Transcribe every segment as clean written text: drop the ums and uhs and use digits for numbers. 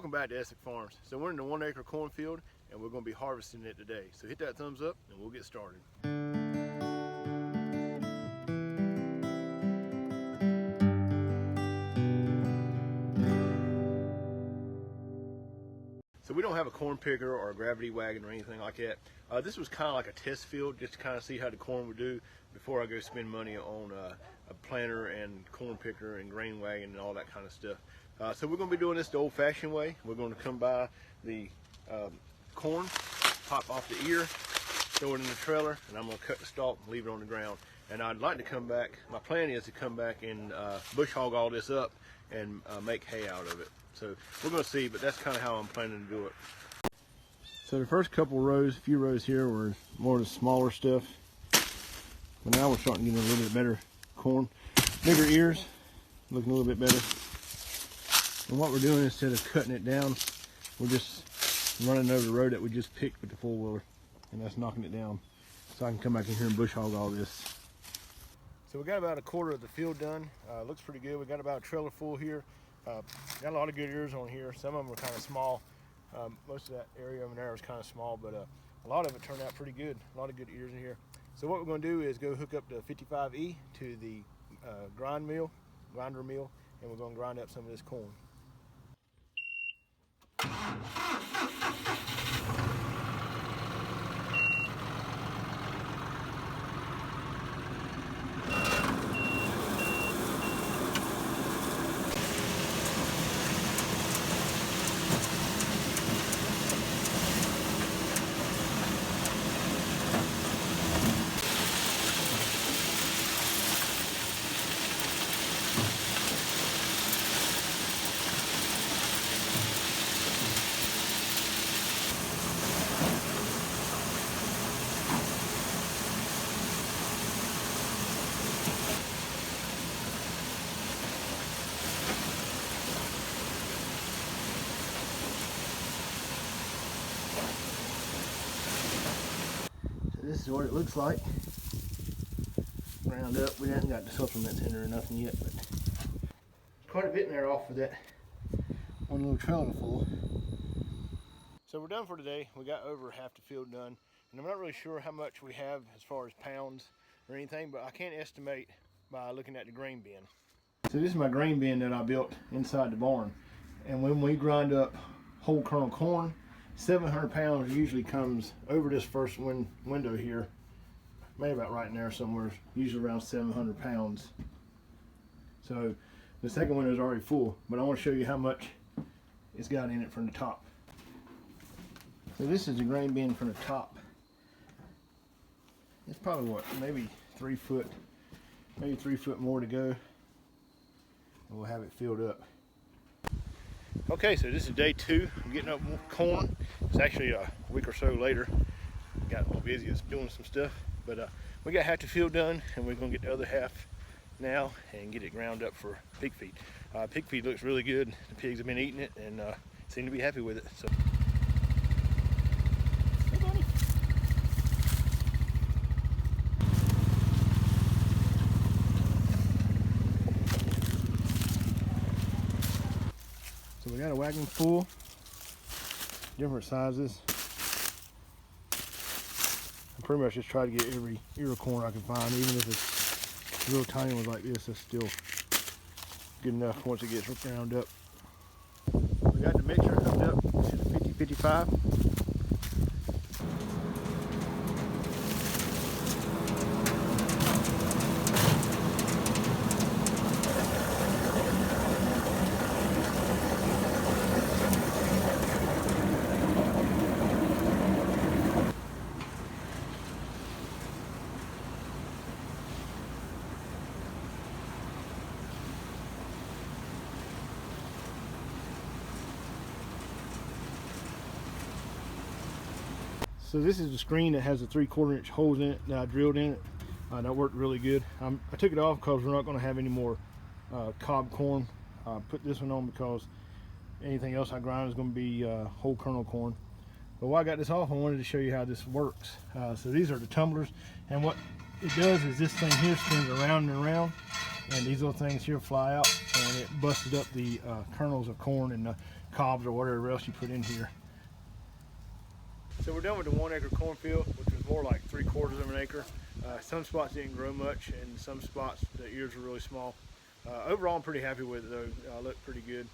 Welcome back to Essick Farms. So we're in the 1 acre cornfield and we're going to be harvesting it today. So hit that thumbs up and we'll get started. So we don't have a corn picker or a gravity wagon or anything like that. This was kind of like a test field just to kind of see how the corn would do before I go spend money on a planter and corn picker and grain wagon and all that kind of stuff. So we're going to be doing this the old-fashioned way. We're going to come by the corn, pop off the ear, throw it in the trailer, and I'm going to cut the stalk and leave it on the ground. And I'd like to come back, my plan is to come back and bush hog all this up and make hay out of it. So we're going to see, but that's kind of how I'm planning to do it. So the first couple rows, a few rows here, were more of the smaller stuff. But now we're starting to get a little bit better corn. Bigger ears, looking a little bit better. And what we're doing, instead of cutting it down, we're just running over the road that we just picked with the four-wheeler. And that's knocking it down. So I can come back in here and bush hog all this. So we got about a quarter of the field done. Looks pretty good. We got about a trailer full here. Got a lot of good ears on here. Some of them are kind of small. Most of that area over there is kind of small, but a lot of it turned out pretty good. A lot of good ears in here. So what we're going to do is go hook up the 55E to the grinder mill, and we're going to grind up some of this corn. This is what it looks like. Ground up. We haven't got the supplements in there or nothing yet, but quite a bit in there off of that one little trailer full. So we're done for today. We got over half the field done, and I'm not really sure how much we have as far as pounds or anything, but I can't estimate by looking at the grain bin. So this is my grain bin that I built inside the barn, and when we grind up whole kernel corn, 700 pounds usually comes over this first window here, maybe about right in there somewhere, usually around 700 pounds. So the second window is already full, but I want to show you how much it's got in it from the top. So this is the grain bin from the top. It's probably what, maybe 3 foot, maybe 3 foot more to go, and we'll have it filled up. Okay, so this is day 2. I'm getting up more corn. It's actually a week or so later. Got a little busy doing some stuff, but we got half the field done, and we're going to get the other half now and get it ground up for pig feed. Pig feed looks really good. The pigs have been eating it and seem to be happy with it. So. Hey, buddy. So we got a wagon full, different sizes. I pretty much just try to get every ear of corn I can find, even if it's real tiny ones like this. That's still good enough once it gets ground up. We got the mixture hooked up to the 50-55. So this is the screen that has the 3/4 inch holes in it that I drilled in it. That worked really good. I took it off because we're not going to have any more cob corn. Put this one on because anything else I grind is going to be whole kernel corn. But while I got this off, I wanted to show you how this works. So these are the tumblers, and what it does is this thing here spins around and around, and these little things here fly out, and it busted up the kernels of corn and the cobs or whatever else you put in here. So we're done with the 1 acre cornfield, which was more like 3/4 of an acre. Some spots didn't grow much, and some spots the ears were really small. Overall, I'm pretty happy with it though. Looked pretty good.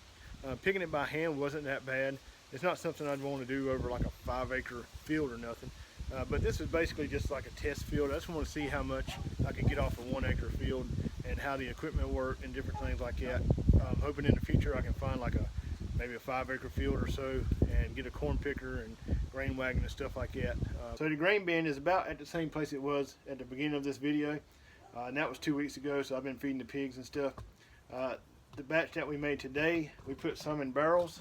Picking it by hand wasn't that bad. It's not something I'd want to do over like a 5 acre field or nothing. But this is basically just like a test field. I just want to see how much I could get off a 1 acre field and how the equipment worked and different things like that. I'm hoping in the future I can find like maybe a 5 acre field or so and get a corn picker and grain wagon and stuff like that. So the grain bin is about at the same place it was at the beginning of this video, and that was 2 weeks ago, so I've been feeding the pigs and stuff. The batch that we made today, we put some in barrels.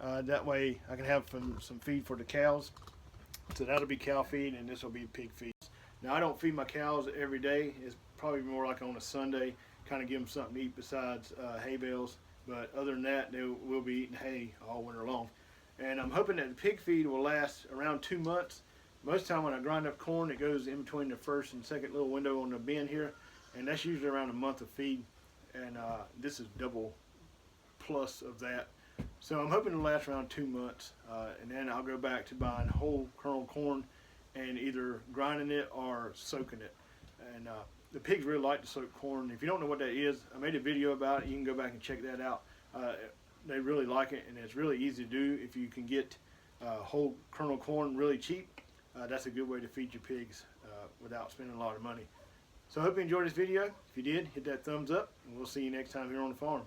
That way I can have some feed for the cows. So that'll be cow feed, and this will be pig feed. Now I don't feed my cows every day. It's probably more like on a Sunday, kind of give them something to eat besides hay bales. But other than that, they will be eating hay all winter long. And I'm hoping that the pig feed will last around 2 months. Most of the time when I grind up corn, it goes in between the first and second little window on the bin here, and that's usually around a month of feed. And this is double plus of that. So I'm hoping to last around 2 months, and then I'll go back to buying whole kernel corn and either grinding it or soaking it. And the pigs really like to soak corn. If you don't know what that is, I made a video about it. You can go back and check that out. They really like it, and it's really easy to do. If you can get whole kernel corn really cheap, that's a good way to feed your pigs without spending a lot of money. So I hope you enjoyed this video. If you did, hit that thumbs up, and we'll see you next time here on the farm.